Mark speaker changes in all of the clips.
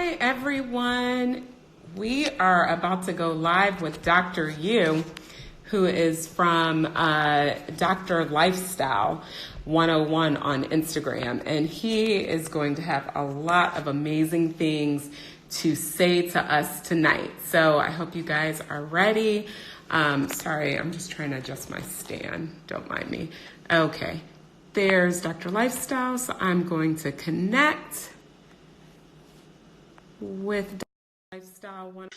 Speaker 1: Hi, everyone. We are about to go live with Dr. Yu, who is from Dr. Lifestyle 101 on Instagram. And he is going to have a lot of amazing things to say to us tonight. So I hope you guys are ready. Sorry, I'm just trying to adjust my stand. Don't mind me. Okay, there's Dr. Lifestyle. So I'm going to connect with Lifestyle One.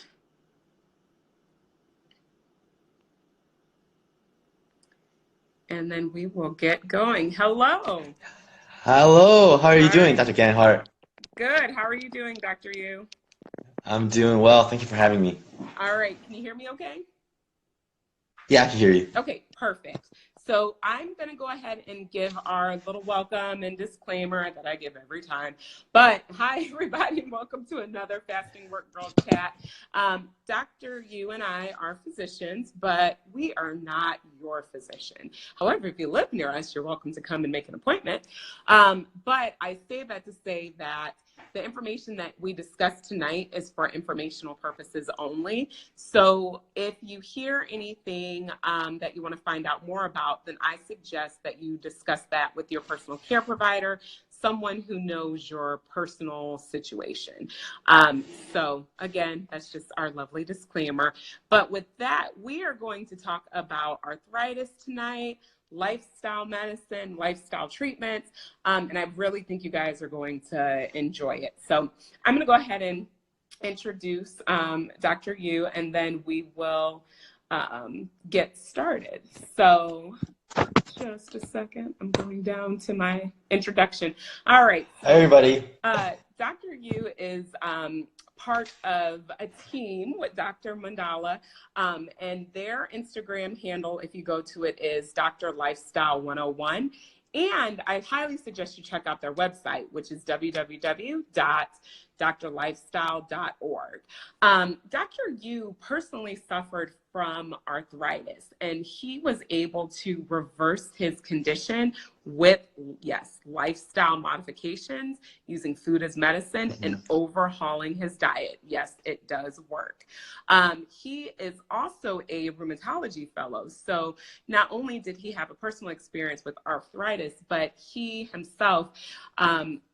Speaker 1: And then we will get going. Hello.
Speaker 2: Hello, how are you
Speaker 1: All
Speaker 2: doing,
Speaker 1: right.
Speaker 2: Dr. Ganhart?
Speaker 1: Good. How are you doing, Dr. Yu?
Speaker 2: I'm doing well. Thank you for having me.
Speaker 1: All right. Can you hear me okay?
Speaker 2: Yeah, I can hear you.
Speaker 1: Okay, perfect. So I'm going to go ahead and give our little welcome and disclaimer that I give every time. But hi, everybody, and welcome to another Fasting Work Girl Chat. Dr. Yu and I are physicians, but we are not your physician. However, if you live near us, you're welcome to come and make an appointment. But I say that to say that the information that we discuss tonight is for informational purposes only. So if you hear anything that you want to find out more about, then I suggest that you discuss that with your personal care provider, someone who knows your personal situation. So again, that's just our lovely disclaimer. But with that, we are going to talk about arthritis tonight, lifestyle medicine, lifestyle treatments, and I really think you guys are going to enjoy it. So I'm going to go ahead and introduce Dr. Yu, and then we will get started. So just a second, I'm going down to my introduction. All right.
Speaker 2: Hi, everybody.
Speaker 1: Dr. Yu is part of a team with Dr. Mandala, and their Instagram handle, if you go to it, is Dr. Lifestyle 101. And I highly suggest you check out their website, which is www.drlifestyle.org. Dr. Yu personally suffered from arthritis, and he was able to reverse his condition with, yes, lifestyle modifications, using food as medicine, and overhauling his diet. Yes, it does work. He is also a rheumatology fellow. So not only did he have a personal experience with arthritis, but he himself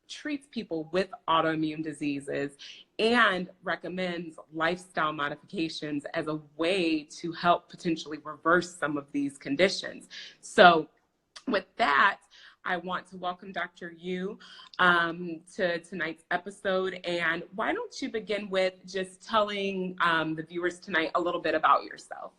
Speaker 1: treats people with autoimmune diseases and recommends lifestyle modifications as a way to help potentially reverse some of these conditions. So with that, I want to welcome Dr. Yu to tonight's episode. And why don't you begin with just telling the viewers tonight a little bit about yourself?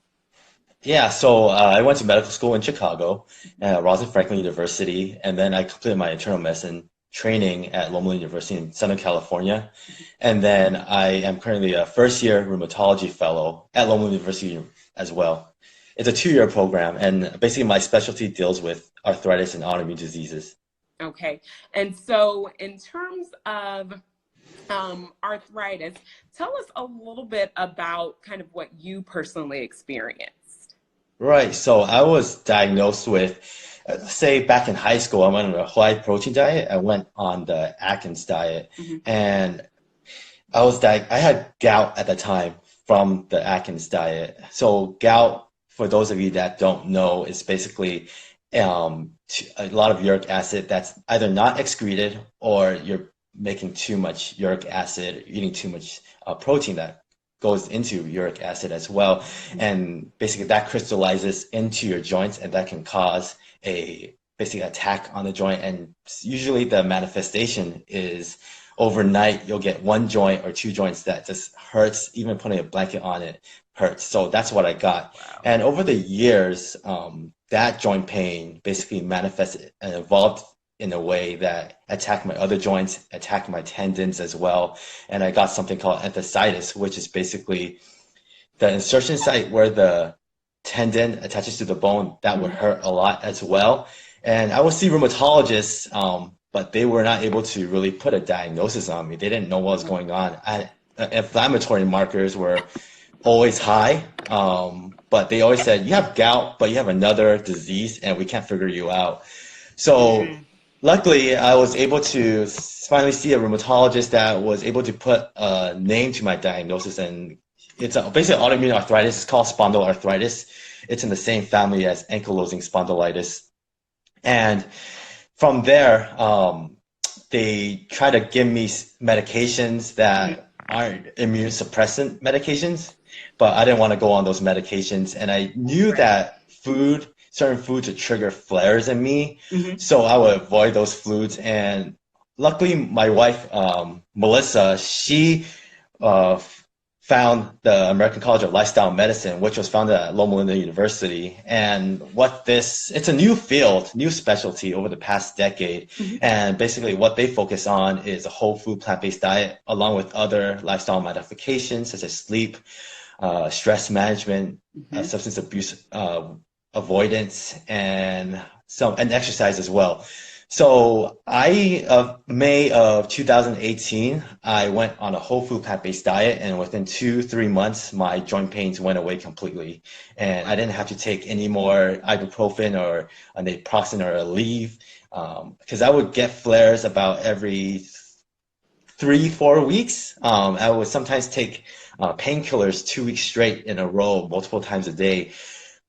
Speaker 2: Yeah, so I went to medical school in Chicago, Rosalind Franklin University, and then I completed my internal medicine training at Loma University in Southern California. And then I am currently a first-year rheumatology fellow at Loma University as well. It's a 2-year program, and basically my specialty deals with arthritis and autoimmune diseases.
Speaker 1: Okay. And so in terms of arthritis, tell us a little bit about kind of what you personally experienced.
Speaker 2: Right, so I was diagnosed with, say back in high school, I went on a high protein diet. I went on the Atkins diet, and I had gout at the time from the Atkins diet. So gout, for those of you that don't know, is basically a lot of uric acid that's either not excreted or you're making too much uric acid, eating too much protein that goes into uric acid as well. And basically that crystallizes into your joints and that can cause a basically attack on the joint. And usually the manifestation is overnight you'll get one joint or two joints that just hurts. Even putting a blanket on it hurts. So that's what I got.
Speaker 1: Wow.
Speaker 2: And over the years, that joint pain basically manifested and evolved in a way that attacked my other joints, attacked my tendons as well. And I got something called enthesitis, which is basically the insertion site where the tendon attaches to the bone. That would hurt a lot as well. And I would see rheumatologists, but they were not able to really put a diagnosis on me. They didn't know what was going on. Inflammatory markers were always high, but they always said, you have gout, but you have another disease and we can't figure you out. So luckily, I was able to finally see a rheumatologist that was able to put a name to my diagnosis, and it's basically autoimmune arthritis. It's called spondyloarthritis. It's in the same family as ankylosing spondylitis. And from there, they try to give me medications that aren't immune suppressant medications, but I didn't want to go on those medications. And I knew that certain foods would trigger flares in me. So I would avoid those foods. And luckily, my wife, Melissa, she uh, found the American College of Lifestyle Medicine, which was founded at Loma Linda University. And it's a new field, new specialty over the past decade. And basically what they focus on is a whole food plant-based diet, along with other lifestyle modifications such as sleep, stress management, substance abuse avoidance, and exercise as well. So May of 2018, I went on a whole food plant-based diet, and within 2-3 months, my joint pains went away completely. And I didn't have to take any more ibuprofen or a naproxen or a Aleve, because I would get flares about every 3-4 weeks. I would sometimes take painkillers 2 weeks straight in a row, multiple times a day.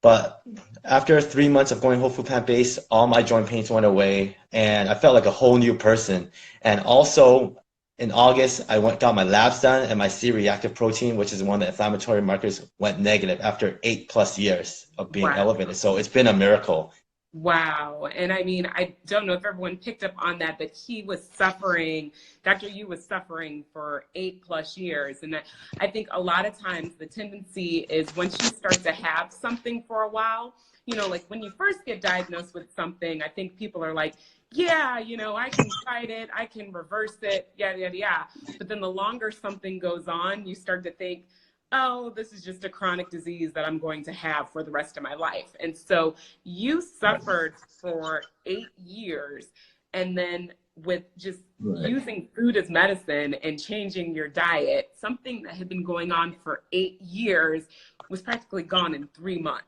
Speaker 2: But after 3 months of going whole food plant-based, all my joint pains went away, and I felt like a whole new person. And also, in August, got my labs done, and my C-reactive protein, which is one of the inflammatory markers, went negative after 8+ years of being elevated. So it's been a miracle.
Speaker 1: Wow. And I mean, I don't know if everyone picked up on that, but he was suffering, Dr. Yu was suffering for 8+ years. And I think a lot of times the tendency is once you start to have something for a while, you know, like when you first get diagnosed with something, I think people are like, yeah, you know, I can fight it, I can reverse it, yada, yada, yada. But then the longer something goes on, you start to think, oh, this is just a chronic disease that I'm going to have for the rest of my life. And so you suffered for 8 years, and then with just using food as medicine and changing your diet, something that had been going on for 8 years was practically gone in 3 months.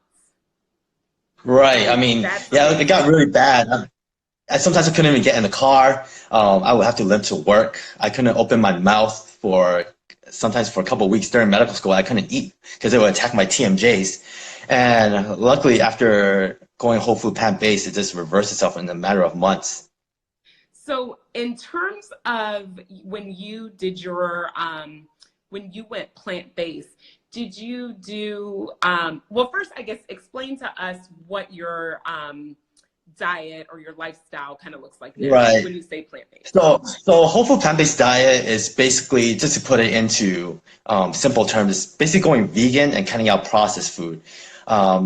Speaker 2: Right. I mean, yeah, it got really bad. Sometimes I couldn't even get in the car. I would have to limp to work. I couldn't open my mouth sometimes for a couple of weeks during medical school. I couldn't eat because it would attack my TMJs. And luckily, after going whole food plant-based, it just reversed itself in a matter of months.
Speaker 1: So in terms of when you did when you went plant-based, did you do, well, first, I guess, explain to us what your diet or your lifestyle kind of looks like now when you say plant-based.
Speaker 2: So whole food plant-based diet is basically, just to put it into simple terms, basically going vegan and cutting out processed food.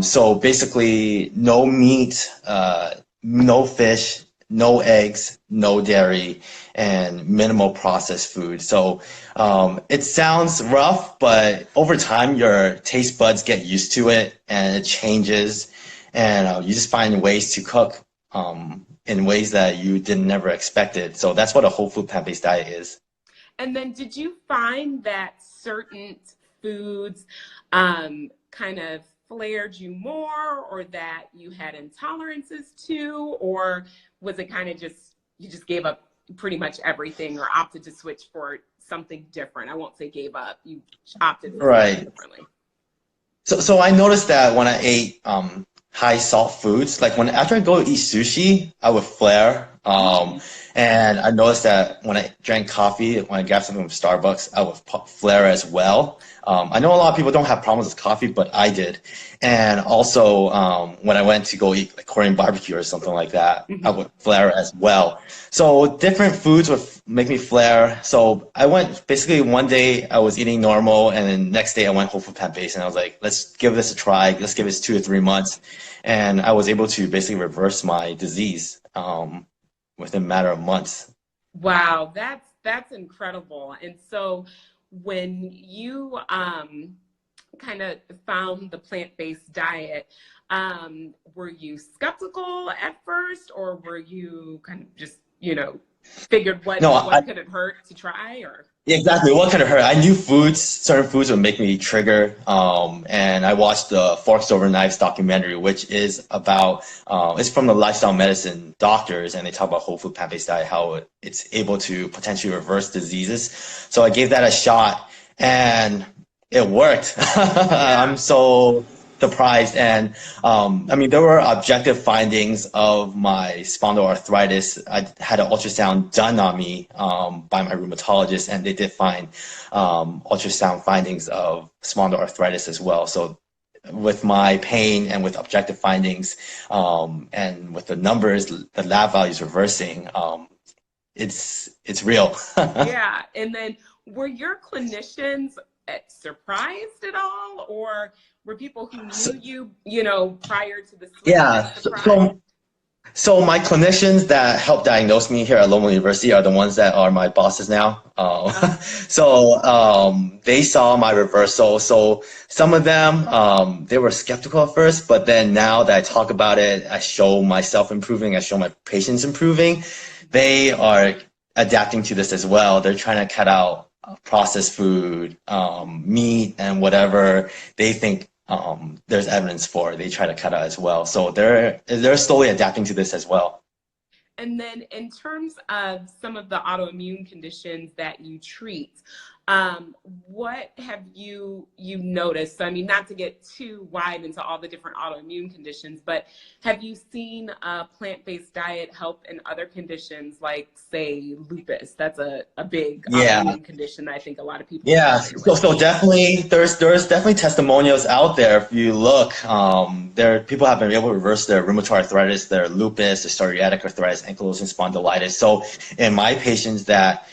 Speaker 2: So basically no meat, no fish, no eggs, no dairy, and minimal processed food. So it sounds rough, but over time your taste buds get used to it and it changes. And you just find ways to cook in ways that you never expected. So that's what a whole food plant-based diet is.
Speaker 1: And then did you find that certain foods kind of flared you more, or that you had intolerances to, or was it kind of you just gave up pretty much everything or opted to switch for something different? I won't say gave up, you opted for something differently.
Speaker 2: So I noticed that when I ate high salt foods, like after I go eat sushi, I would flare. And I noticed that when I drank coffee, when I grabbed something from Starbucks, I would flare as well. I know a lot of people don't have problems with coffee, but I did. And also, when I went to go eat like Korean barbecue or something like that, I would flare as well. So different foods would make me flare. So I went, basically one day I was eating normal, and then next day I went whole food plant-based, and I was like, let's give this a try. Let's give this 2 to 3 months. And I was able to basically reverse my disease within a matter of months.
Speaker 1: Wow, that's incredible. And so when you kind of found the plant-based diet, were you skeptical at first, or were you kind of just, you know, figured what could it hurt to try? Or
Speaker 2: Exactly. What could have hurt? I knew certain foods would make me trigger. And I watched the Forks Over Knives documentary, which is about, it's from the lifestyle medicine doctors, and they talk about whole food plant-based diet, how it's able to potentially reverse diseases. So I gave that a shot, and it worked.
Speaker 1: Yeah.
Speaker 2: I'm so surprised. And I mean, there were objective findings of my spondyloarthritis. I had an ultrasound done on me by my rheumatologist, and they did find ultrasound findings of spondyloarthritis as well. So with my pain and with objective findings and with the numbers, the lab values reversing, it's real.
Speaker 1: Yeah. And then were your clinicians surprised at all, or were people who
Speaker 2: So,
Speaker 1: knew you, you know, prior to the switch
Speaker 2: yeah.
Speaker 1: surprised?
Speaker 2: So my clinicians that help diagnose me here at Loma University are the ones that are my bosses now.
Speaker 1: Uh,
Speaker 2: They saw my reversal. So some of them, they were skeptical at first, but then now that I talk about it, I show myself improving, I show my patients improving, they are adapting to this as well. They're trying to cut out processed food, meat, and whatever they think there's evidence for. They try to cut out as well. So they're slowly adapting to this as well.
Speaker 1: And then in terms of some of the autoimmune conditions that you treat, what have you noticed? So, I mean, not to get too wide into all the different autoimmune conditions, but have you seen a plant-based diet help in other conditions like, say, lupus? That's a big
Speaker 2: Yeah.
Speaker 1: autoimmune condition that I think a lot of people are
Speaker 2: Yeah,
Speaker 1: familiar with.
Speaker 2: so definitely there's definitely testimonials out there. If you look, there people have been able to reverse their rheumatoid arthritis, their lupus, their psoriatic arthritis, ankylosing spondylitis. So in my patients that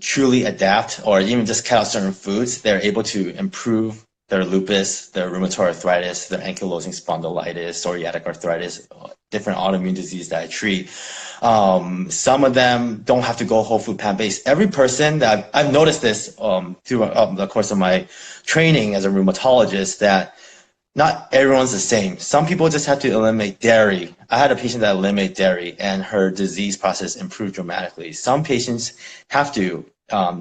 Speaker 2: truly adapt or even just cut out certain foods, they're able to improve their lupus, their rheumatoid arthritis, their ankylosing spondylitis, psoriatic arthritis, different autoimmune disease that I treat. Some of them don't have to go whole food plant based. Every person that I've noticed this through the course of my training as a rheumatologist that not everyone's the same. Some people just have to eliminate dairy. I had a patient that eliminated dairy and her disease process improved dramatically. Some patients have to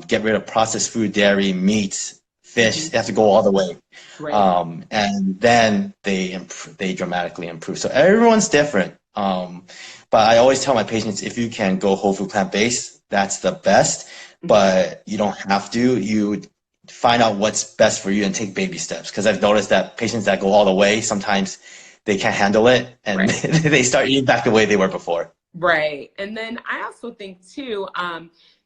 Speaker 2: get rid of processed food, dairy, meats, fish.
Speaker 1: Mhm.
Speaker 2: They have to go all the way,
Speaker 1: Right.
Speaker 2: and then they dramatically improve. So everyone's different. But I always tell my patients, if you can go whole food plant based, that's the best.
Speaker 1: Mhm.
Speaker 2: But you don't have to. You find out what's best for you and take baby steps. Because I've noticed that patients that go all the way, sometimes they can't handle it and
Speaker 1: Right.
Speaker 2: they start eating back the way they were before.
Speaker 1: Right. And then I also think too,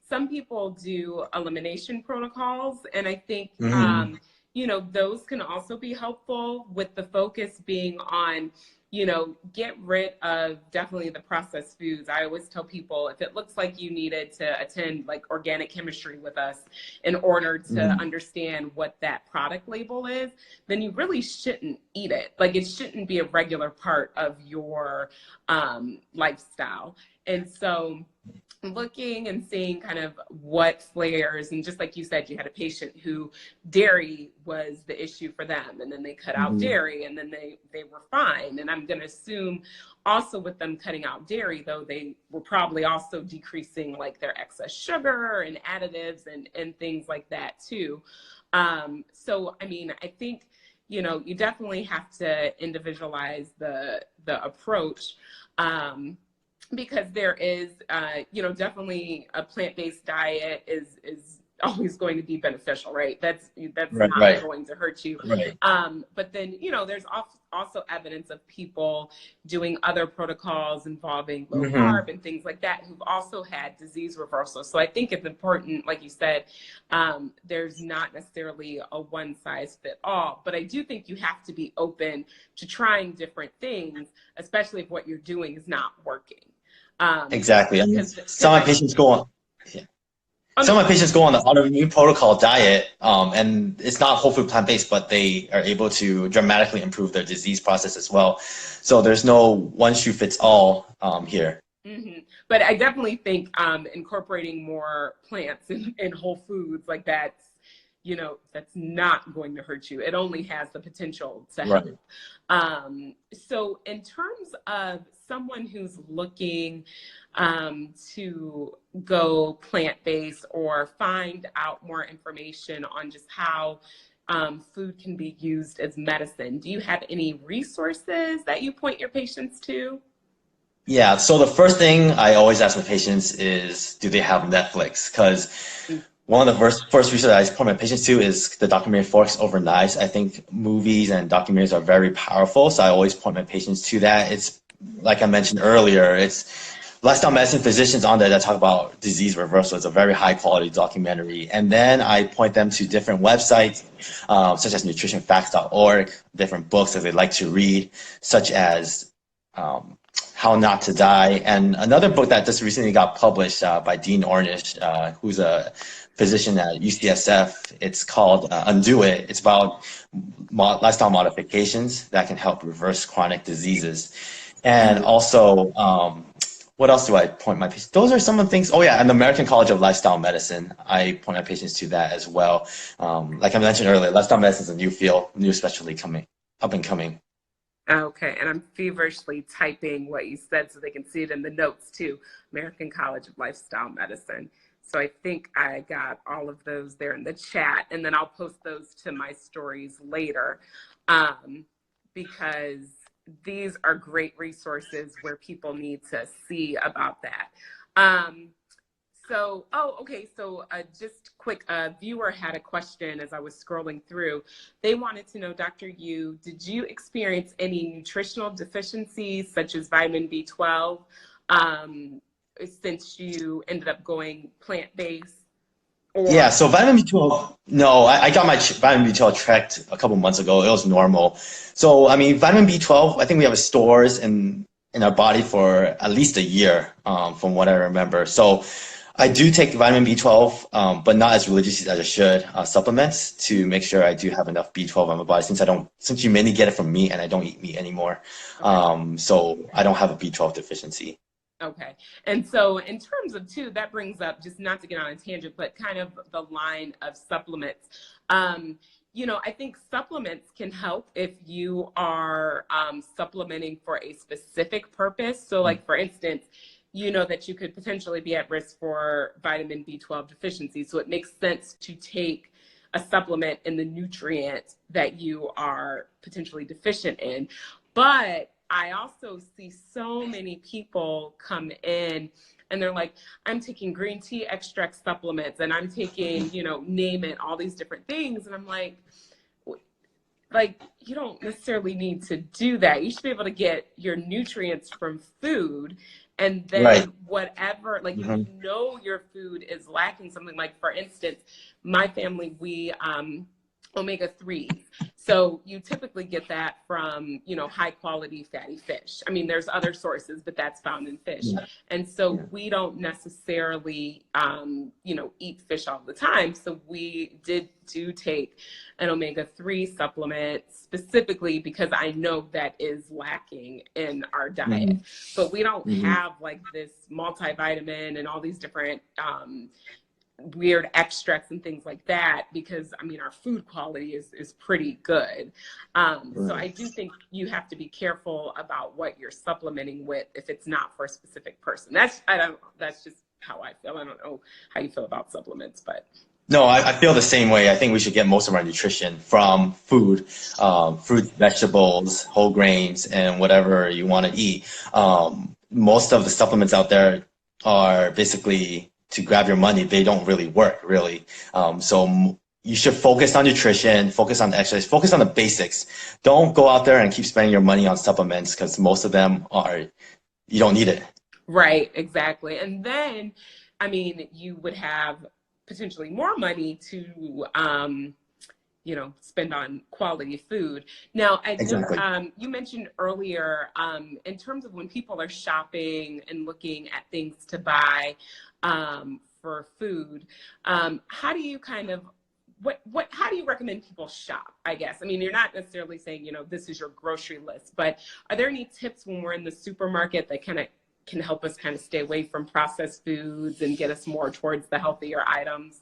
Speaker 1: some people do elimination protocols, and I think
Speaker 2: Hmm.
Speaker 1: you know, those can also be helpful with the focus being on, you know, get rid of definitely the processed foods. I always tell people if it looks like you needed to attend like organic chemistry with us in order to
Speaker 2: Hmm.
Speaker 1: understand what that product label is, then you really shouldn't eat it. Like it shouldn't be a regular part of your lifestyle. And so looking and seeing kind of what flares, and just like you said, you had a patient who dairy was the issue for them, and then they cut out
Speaker 2: Hmm.
Speaker 1: dairy and then they were fine. And I'm going to assume also with them cutting out dairy, though, they were probably also decreasing like their excess sugar and additives and things like that too. So I mean, I think, you know, you definitely have to individualize the approach, because there is, you know, definitely a plant-based diet is always going to be beneficial, right? That's
Speaker 2: Right,
Speaker 1: not
Speaker 2: right,
Speaker 1: going to hurt you.
Speaker 2: right.
Speaker 1: But then, you know, there's also evidence of people doing other protocols involving low
Speaker 2: Hmm.
Speaker 1: carb and things like that who've also had disease reversal. So I think it's important, like you said, there's not necessarily a one size fit all, but I do think you have to be open to trying different things, especially if what you're doing is not working.
Speaker 2: Exactly. I mean,
Speaker 1: Because I,
Speaker 2: yeah.
Speaker 1: oh no,
Speaker 2: Some
Speaker 1: go
Speaker 2: of my
Speaker 1: ahead.
Speaker 2: patients go on the autoimmune protocol diet, and it's not whole food plant based, but they are able to dramatically improve their disease process as well. So there's no one shoe fits all here.
Speaker 1: Hmm. But I definitely think incorporating more plants in whole foods, like that's, that's not going to hurt you. It only has the potential to
Speaker 2: Right.
Speaker 1: help. So in terms of someone who's looking to go plant-based or find out more information on just how food can be used as medicine, do you have any resources that you point your patients to?
Speaker 2: Yeah, so the first thing I always ask my patients is, do they have Netflix? Because one of the first research I point my patients to is the documentary Forks Over Knives. I think movies and documentaries are very powerful, so I always point my patients to that. It's like I mentioned earlier, it's lifestyle medicine physicians on there that talk about disease reversal. It's a very high quality documentary. And then I point them to different websites, such as nutritionfacts.org, different books that they like to read, such as How Not to Die, and another book that just recently got published by Dean Ornish, who's a physician at UCSF. It's called Undo It. It's about lifestyle modifications that can help reverse chronic diseases. And also, what else do I point my patients? Those are some of the things. Oh yeah, and the American College of Lifestyle Medicine. I point my patients to that as well. Like I mentioned earlier, lifestyle medicine is a new field, new specialty up and coming.
Speaker 1: Okay, and I'm feverishly typing what you said so they can see it in the notes too. American College of Lifestyle Medicine. So I think I got all of those there in the chat, and then I'll post those to my stories later, because these are great resources where people need to see about that. So just quick, a viewer had a question as I was scrolling through. They wanted to know, Dr. Yu, did you experience any nutritional deficiencies such as vitamin B12 since you ended up going plant-based?
Speaker 2: Yeah, so vitamin B12, no, I got my vitamin B12 checked a couple months ago. It was normal. So, I mean, vitamin B12, I think we have stores in our body for at least a year, from what I remember. So I do take vitamin B12, but not as religiously as I should, supplements to make sure I do have enough B12 on my body since you mainly get it from meat and I don't eat meat anymore.
Speaker 1: Okay.
Speaker 2: So I don't have a B12 deficiency.
Speaker 1: Okay. And so in terms of too, that brings up, just not to get on a tangent, but kind of the line of supplements. I think supplements can help if you are supplementing for a specific purpose. So like, for instance, that you could potentially be at risk for vitamin B12 deficiency. So it makes sense to take a supplement in the nutrient that you are potentially deficient in. But I also see so many people come in and they're like, I'm taking green tea extract supplements and I'm taking, name it, all these different things. And I'm like, you don't necessarily need to do that. You should be able to get your nutrients from food, and then
Speaker 2: Right.
Speaker 1: whatever, you know your food is lacking something. Like, for instance, my family, we omega-3s. So you typically get that from, high quality fatty fish. I mean, there's other sources, but that's found in fish. Yeah. And so we don't necessarily, eat fish all the time. So we do take an omega-3 supplement specifically because I know that is lacking in our diet. But we don't have like this multivitamin and all these different, weird extracts and things like that, because our food quality is pretty good. So I do think you have to be careful about what you're supplementing with if it's not for a specific person. That's just how I feel. I don't know how you feel about supplements, but
Speaker 2: no, I feel the same way. I think we should get most of our nutrition from food, fruit, vegetables, whole grains, and whatever you want to eat. Most of the supplements out there are basically to grab your money. They don't really work, really. So you should focus on nutrition, focus on exercise, focus on the basics. Don't go out there and keep spending your money on supplements because most of them you don't need it.
Speaker 1: Right, exactly. And then, you would have potentially more money to, spend on quality food. Now, I
Speaker 2: Exactly.
Speaker 1: know, you mentioned earlier, in terms of when people are shopping and looking at things to buy for food, how do you how do you recommend people shop, I guess? You're not necessarily saying, this is your grocery list, but are there any tips when we're in the supermarket that can help us kind of stay away from processed foods and get us more towards the healthier items?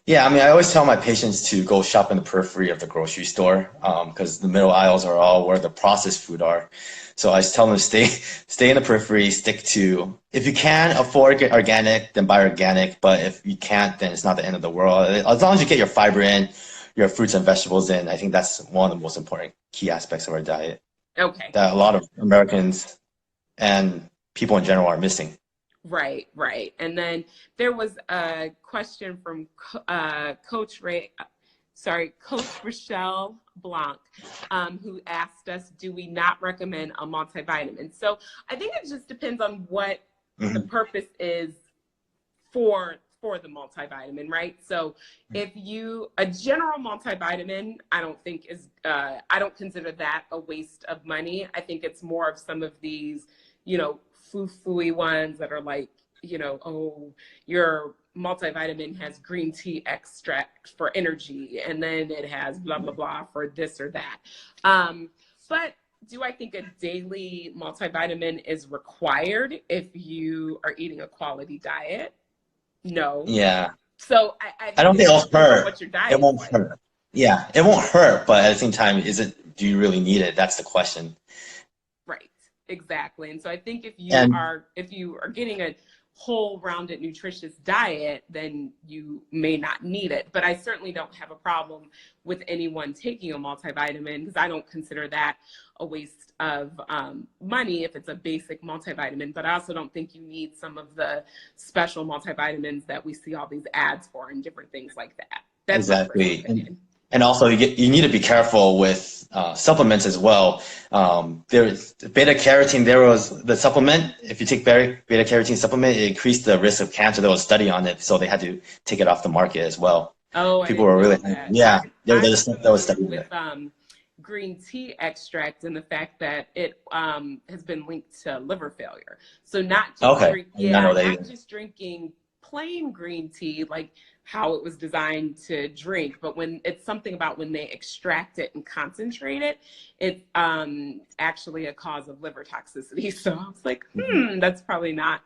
Speaker 2: Yeah, I mean, I always tell my patients to go shop in the periphery of the grocery store, because the middle aisles are all where the processed food are. So I just tell them to stay in the periphery, stick to, if you can afford organic, then buy organic. But if you can't, then it's not the end of the world. As long as you get your fiber in, your fruits and vegetables in, I think that's one of the most important key aspects of our diet
Speaker 1: Okay.
Speaker 2: that a lot of Americans and people in general are missing.
Speaker 1: Right, right. And then there was a question from Coach Rochelle Blanc, who asked us, do we not recommend a multivitamin? So I think it just depends on what the
Speaker 2: Hmm.
Speaker 1: purpose is for the multivitamin, right? So if you a general multivitamin, I don't think is I don't consider that a waste of money. I think it's more of some of these, foo-fooey ones that are like, oh, your multivitamin has green tea extract for energy, and then it has blah blah blah for this or that. But do I think a daily multivitamin is required if you are eating a quality diet? No.
Speaker 2: Yeah.
Speaker 1: So I
Speaker 2: I
Speaker 1: think
Speaker 2: don't
Speaker 1: it
Speaker 2: think
Speaker 1: just
Speaker 2: it'll
Speaker 1: depends on
Speaker 2: hurt.
Speaker 1: what your
Speaker 2: It
Speaker 1: diet is
Speaker 2: won't
Speaker 1: like.
Speaker 2: hurt. Yeah, it won't hurt, but at the same time, do you really need it? That's the question.
Speaker 1: Right. Exactly. And so I think
Speaker 2: And
Speaker 1: if you are getting a whole rounded nutritious diet, then you may not need it. But I certainly don't have a problem with anyone taking a multivitamin, because I don't consider that a waste of money if it's a basic multivitamin. But I also don't think you need some of the special multivitamins that we see all these ads for and different things like that. That's my personal
Speaker 2: exactly.
Speaker 1: opinion.
Speaker 2: And also, you need to be careful with supplements as well. There's beta carotene. There was the supplement. If you take beta carotene supplement, it increased the risk of cancer. There was a study on it, so they had to take it off the market as well.
Speaker 1: Oh, I
Speaker 2: People
Speaker 1: didn't
Speaker 2: were really,
Speaker 1: know that.
Speaker 2: yeah.
Speaker 1: I'm
Speaker 2: There was a
Speaker 1: familiar
Speaker 2: study on
Speaker 1: with
Speaker 2: it.
Speaker 1: green tea extract and the fact that it has been linked to liver failure. So
Speaker 2: Okay, I did not know that
Speaker 1: not
Speaker 2: either.
Speaker 1: just drinking plain green tea like how it was designed to drink, but when it's something about when they extract it and concentrate it, it's actually a cause of liver toxicity. So I was like,
Speaker 2: Mhm.
Speaker 1: that's probably not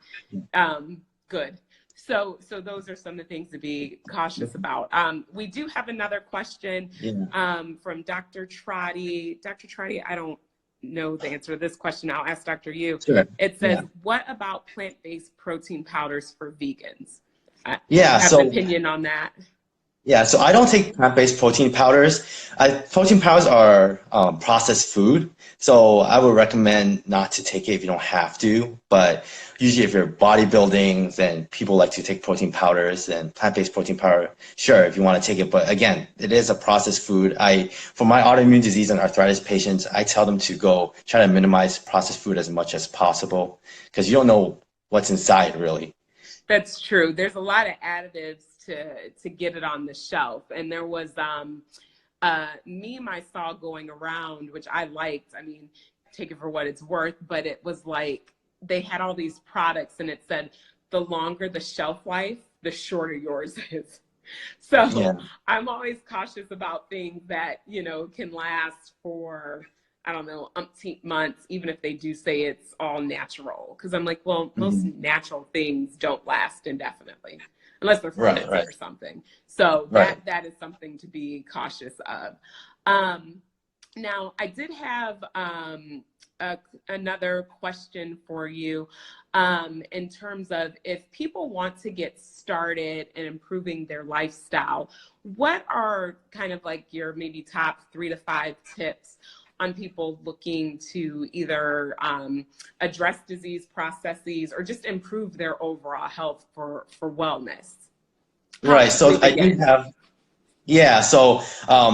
Speaker 1: good. So those are some of the things to be cautious about. We do have another question
Speaker 2: Yeah,
Speaker 1: from Dr. Trotty. Dr. Trotty, I don't know the answer to this question. I'll ask Dr. Yu.
Speaker 2: sure.
Speaker 1: It says,
Speaker 2: Yeah,
Speaker 1: what about plant-based protein powders for vegans? Do you
Speaker 2: yeah.
Speaker 1: have an
Speaker 2: So
Speaker 1: opinion on that?
Speaker 2: yeah, so I don't take plant-based protein powders. Protein powders are processed food, so I would recommend not to take it if you don't have to. But usually, if you're bodybuilding, then people like to take protein powders and plant-based protein powder. Sure, if you want to take it, but again, it is a processed food. For my autoimmune disease and arthritis patients, I tell them to go try to minimize processed food as much as possible because you don't know what's inside really.
Speaker 1: That's true. There's a lot of additives to get it on the shelf. And there was meme I saw going around, which I liked. I mean, take it for what it's worth, but it was like they had all these products and it said the longer the shelf life, the shorter yours is. So
Speaker 2: Yeah.
Speaker 1: I'm always cautious about things that, can last for, I don't know, umpteen months, even if they do say it's all natural. Because I'm like, well, most
Speaker 2: Mhm.
Speaker 1: natural things don't last indefinitely unless they're
Speaker 2: Right,
Speaker 1: frozen
Speaker 2: right,
Speaker 1: or something. So
Speaker 2: right.
Speaker 1: that is something to be cautious of. Um, Now, I did have another question for you in terms of if people want to get started in improving their lifestyle, what are kind of like your maybe top 3 to 5 tips on people looking to either address disease processes or just improve their overall health for wellness? How
Speaker 2: Right.
Speaker 1: should we
Speaker 2: So I do
Speaker 1: begin?
Speaker 2: have, yeah. So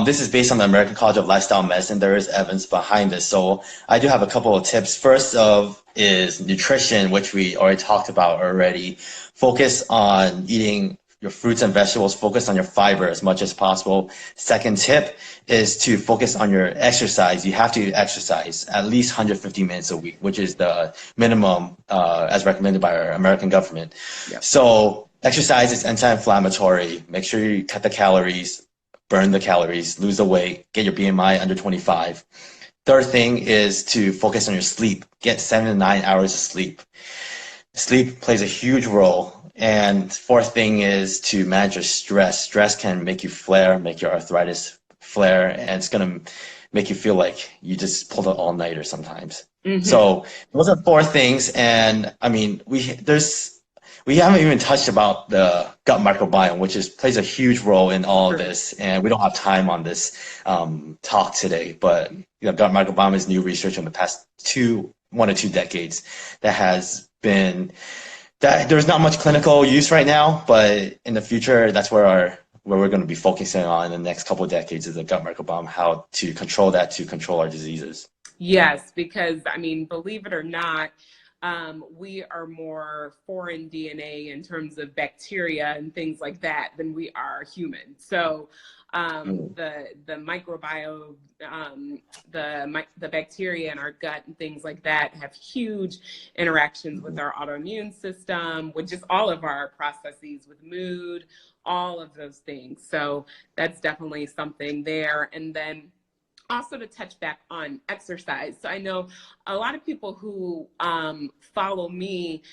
Speaker 2: this is based on the American College of Lifestyle Medicine. There is evidence behind this. So I do have a couple of tips. First of is nutrition, which we already talked about already. Focus on eating your fruits and vegetables. Focus on your fiber as much as possible. Second tip is to focus on your exercise. You have to exercise at least 150 minutes a week, which is the minimum as recommended by our American government.
Speaker 1: Yep.
Speaker 2: So exercise is anti-inflammatory. Make sure you cut the calories, burn the calories, lose the weight, get your BMI under 25. Third thing is to focus on your sleep. Get 7 to 9 hours of sleep. Sleep plays a huge role And fourth thing is to manage your stress. Stress can make you flare, make your arthritis flare, and it's gonna make you feel like you just pulled an all-nighter sometimes. So those are four things, and I mean, we haven't even touched about the gut microbiome, which plays a huge role in all of this, and we don't have time on this talk today. But gut microbiome is new research in the past 1 to 2 decades that has been that there's not much clinical use right now, but in the future, that's where we're going to be focusing on in the next couple of decades is the gut microbiome, how to control that to control our diseases.
Speaker 1: Yes, because I mean, believe it or not, we are more foreign DNA in terms of bacteria and things like that than we are human. So the microbiome, the bacteria in our gut and things like that have huge interactions with our autoimmune system, with just all of our processes, with mood, all of those things. So that's definitely something there. And then also to touch back on exercise. So I know a lot of people who follow me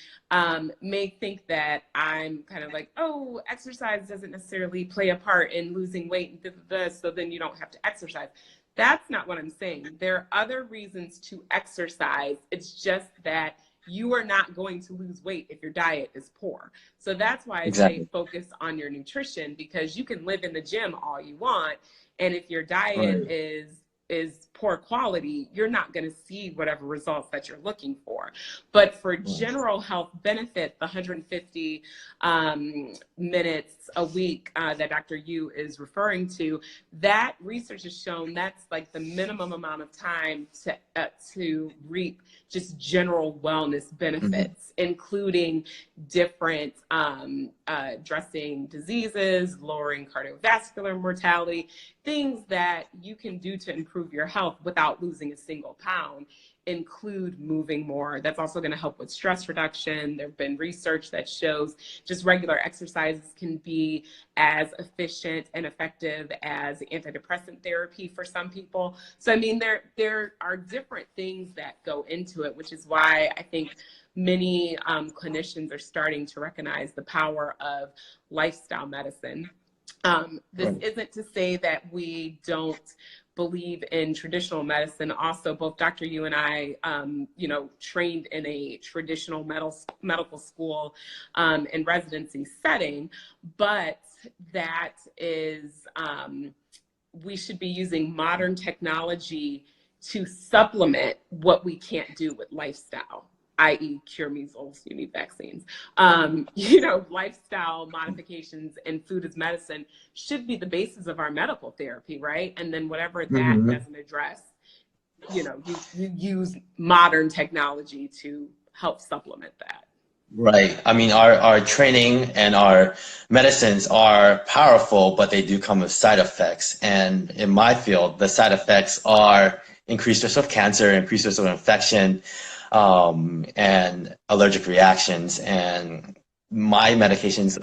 Speaker 1: may think that I'm kind of like, oh, exercise doesn't necessarily play a part in losing weight, and so then you don't have to exercise. That's not what I'm saying. There are other reasons to exercise. It's just that you are not going to lose weight if your diet is poor. So that's why I say focus on your nutrition, because you can live in the gym all you want, and if your diet is poor quality, you're not going to see whatever results that you're looking for. But for general health benefit, the 150 minutes a week that Dr. Yu is referring to, that research has shown that's like the minimum amount of time to reap just general wellness benefits, including different addressing diseases, lowering cardiovascular mortality, things that you can do to improve your health without losing a single pound. Include moving more. That's also going to help with stress reduction. There have been research that shows just regular exercises can be as efficient and effective as antidepressant therapy for some people. So I mean, there are different things that go into it, which is why I think many clinicians are starting to recognize the power of lifestyle medicine. This isn't to say that we don't believe in traditional medicine. Also, both Dr. Yu and I, trained in a traditional medical school and residency setting, but that is, we should be using modern technology to supplement what we can't do with lifestyle, i.e. cure measles, you need vaccines. Lifestyle modifications and food as medicine should be the basis of our medical therapy, right? And then whatever that doesn't address, you use modern technology to help supplement that.
Speaker 2: Right. I mean, our training and our medicines are powerful, but they do come with side effects. And in my field, the side effects are increased risk of cancer, increased risk of infection, and allergic reactions. And my medications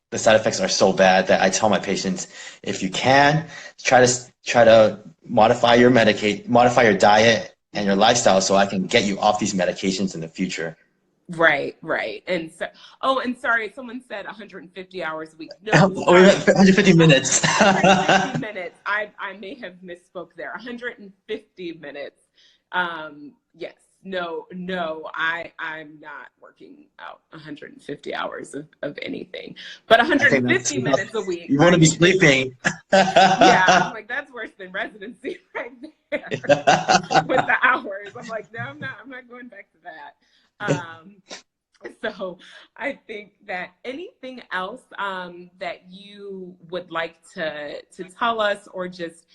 Speaker 2: the side effects are so bad that I tell my patients, if you can, try to modify your diet and your lifestyle so I can get you off these medications in the future.
Speaker 1: Right. And so, and sorry, someone said 150 hours a week. No,
Speaker 2: 150 minutes.
Speaker 1: 150 minutes. I may have misspoke there. 150 minutes. Yes. No, I'm not working out 150 hours of anything, but 150 minutes a week.
Speaker 2: You want to be sleeping.
Speaker 1: Yeah, I'm like, that's worse than residency right there with the hours. I'm like, no, I'm not going back to that. So I think that anything else that you would like to tell us or just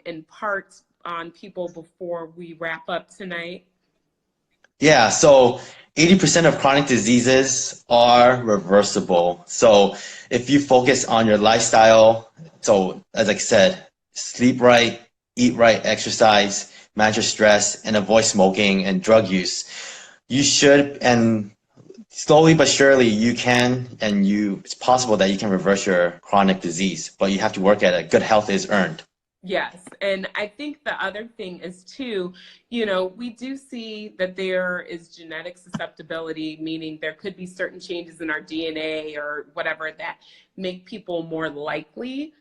Speaker 1: impart on people before we wrap up tonight?
Speaker 2: Yeah, so 80% of chronic diseases are reversible. So if you focus on your lifestyle, so as I said, sleep right, eat right, exercise, manage your stress, and avoid smoking and drug use, you should, and slowly but surely you can, it's possible that you can reverse your chronic disease, but you have to work at it. Good health is earned.
Speaker 1: Yes. And I think the other thing is too, you know, we do see that there is genetic susceptibility, meaning there could be certain changes in our DNA or whatever that make people more likely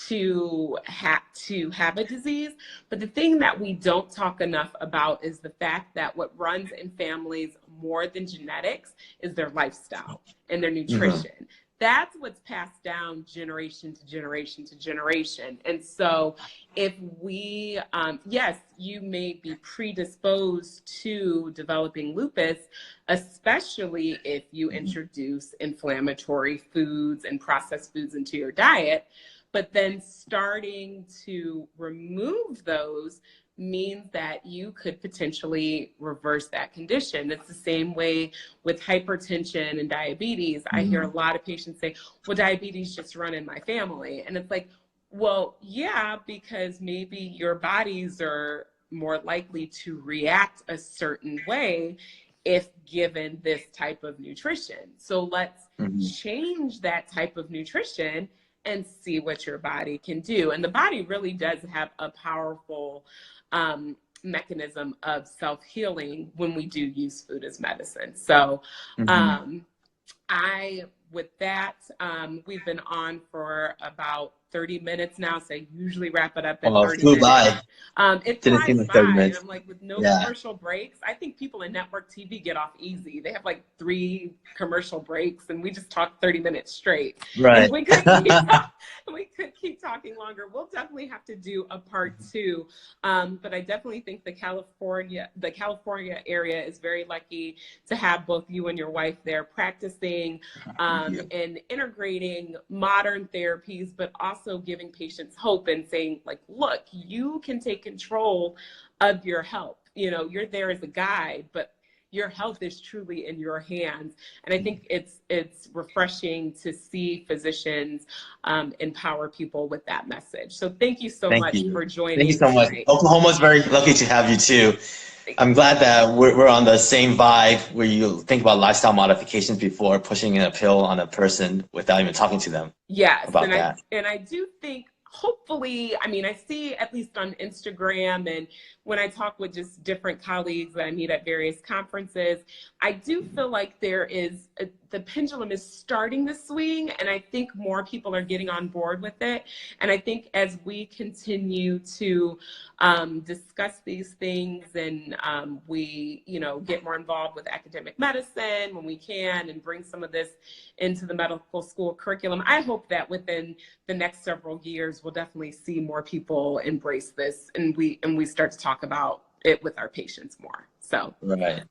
Speaker 1: to have a disease. But the thing that we don't talk enough about is the fact that what runs in families more than genetics is their lifestyle and their nutrition. That's what's passed down generation to generation to generation. And so if we, yes, you may be predisposed to developing lupus, especially if you introduce inflammatory foods and processed foods into your diet. But then starting to remove those means that you could potentially reverse that condition. It's the same way with hypertension and diabetes. I hear a lot of patients say, well, diabetes just run in my family. And it's like, well, yeah, because maybe your bodies are more likely to react a certain way if given this type of nutrition. So let's change that type of nutrition and see what your body can do. And the body really does have a powerful mechanism of self-healing when we do use food as medicine. So with that, we've been on for about 30 minutes now, so I usually wrap it up at 30
Speaker 2: flew
Speaker 1: minutes.
Speaker 2: by.
Speaker 1: It
Speaker 2: Didn't seem
Speaker 1: flies
Speaker 2: like 30
Speaker 1: by,
Speaker 2: minutes.
Speaker 1: and I'm like, with no commercial breaks, I think people in network TV get off easy. They have like 3 commercial breaks, and we just talk 30 minutes straight.
Speaker 2: Right.
Speaker 1: And we could keep talking longer. We'll definitely have to do a part 2. But I definitely think the California area is very lucky to have both you and your wife there practicing and integrating modern therapies, but also giving patients hope and saying, like, look, you can take control of your health. You know, you're there as a guide, but your health is truly in your hands. And I think it's refreshing to see physicians empower people with that message. So thank you so much for joining.
Speaker 2: Thank you so much. Oklahoma's very lucky to have you too. I'm glad that we're on the same vibe where you think about lifestyle modifications before pushing in a pill on a person without even talking to them.
Speaker 1: Yes,
Speaker 2: about that.
Speaker 1: And I do think, hopefully, I mean, I see at least on Instagram and when I talk with just different colleagues that I meet at various conferences, I do feel like the pendulum is starting to swing, and I think more people are getting on board with it. And I think as we continue to discuss these things and we, you know, get more involved with academic medicine when we can and bring some of this into the medical school curriculum, I hope that within the next several years, we'll definitely see more people embrace this and we start to talk about it with our patients more. So
Speaker 2: right.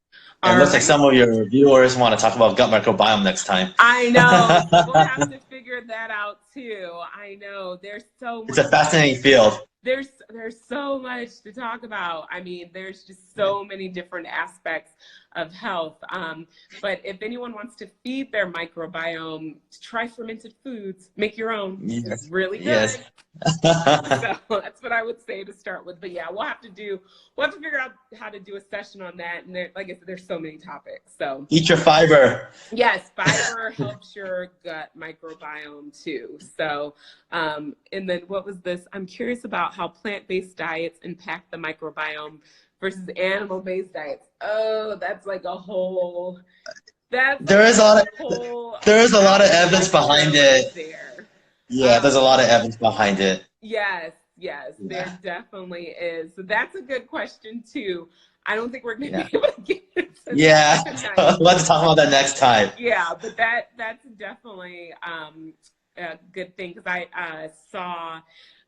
Speaker 2: And it looks like some of your viewers want to talk about gut microbiome next time.
Speaker 1: I know. So we'll have to figure that out too. I know. There's so much.
Speaker 2: It's a fascinating field.
Speaker 1: There's so much to talk about. I mean, there's just so many different aspects of health. But if anyone wants to feed their microbiome, try fermented foods. Make your own.
Speaker 2: Yes.
Speaker 1: It's really good.
Speaker 2: Yes.
Speaker 1: So that's what I would say to start with. But yeah, we'll have to figure out how to do a session on that. And like I said, there's so many topics. So
Speaker 2: eat your fiber.
Speaker 1: Yes, fiber helps your gut microbiome too. So, and then what was this? I'm curious about how plant-based diets impact the microbiome versus animal-based diets. Oh, that's like a whole. There is a
Speaker 2: lot of evidence behind it.
Speaker 1: There.
Speaker 2: Yeah, there's a lot of evidence behind it.
Speaker 1: Yes, there definitely is. So that's a good question too. I don't think we're going to be able to get into that.
Speaker 2: We'll have to talk about that next time.
Speaker 1: Yeah, but that's definitely a good thing because I saw,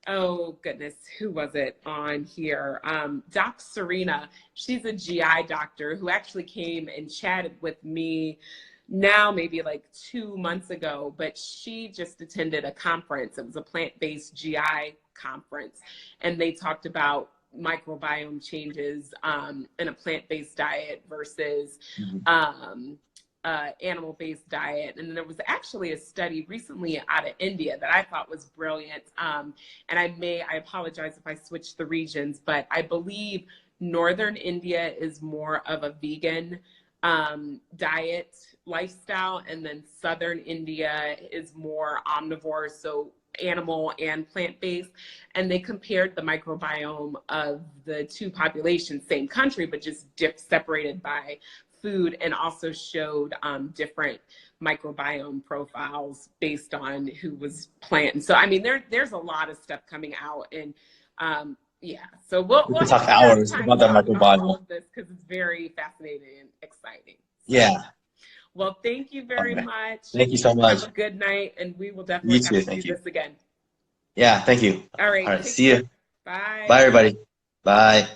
Speaker 1: oh goodness, who was it on here? Doc Serena. She's a GI doctor who actually came and chatted with me now maybe like 2 months ago, but she just attended a conference. It was a plant-based GI conference, and they talked about microbiome changes in a plant-based diet versus animal-based diet. And there was actually a study recently out of India that I thought was brilliant. And I apologize if I switch the regions, but I believe Northern India is more of a vegan diet lifestyle, and then Southern India is more omnivore. So animal and plant-based, and they compared the microbiome of the two populations, same country, but just separated by food, and also showed different microbiome profiles based on who was plant. And so, I mean, there's a lot of stuff coming out, and yeah, so we'll
Speaker 2: can
Speaker 1: have
Speaker 2: talk
Speaker 1: to figure out
Speaker 2: hours
Speaker 1: time
Speaker 2: about
Speaker 1: to
Speaker 2: that
Speaker 1: talk about all
Speaker 2: microbiome.
Speaker 1: of this because it's very fascinating and exciting. So,
Speaker 2: Yeah.
Speaker 1: well, thank you very
Speaker 2: Okay.
Speaker 1: much.
Speaker 2: Thank you so much.
Speaker 1: Have a good night, and we will
Speaker 2: You
Speaker 1: definitely have
Speaker 2: too.
Speaker 1: to do
Speaker 2: Thank you.
Speaker 1: this again.
Speaker 2: Yeah. Thank you.
Speaker 1: All
Speaker 2: All
Speaker 1: right,
Speaker 2: right.
Speaker 1: take
Speaker 2: See
Speaker 1: care.
Speaker 2: you.
Speaker 1: Bye.
Speaker 2: Bye, everybody. Bye.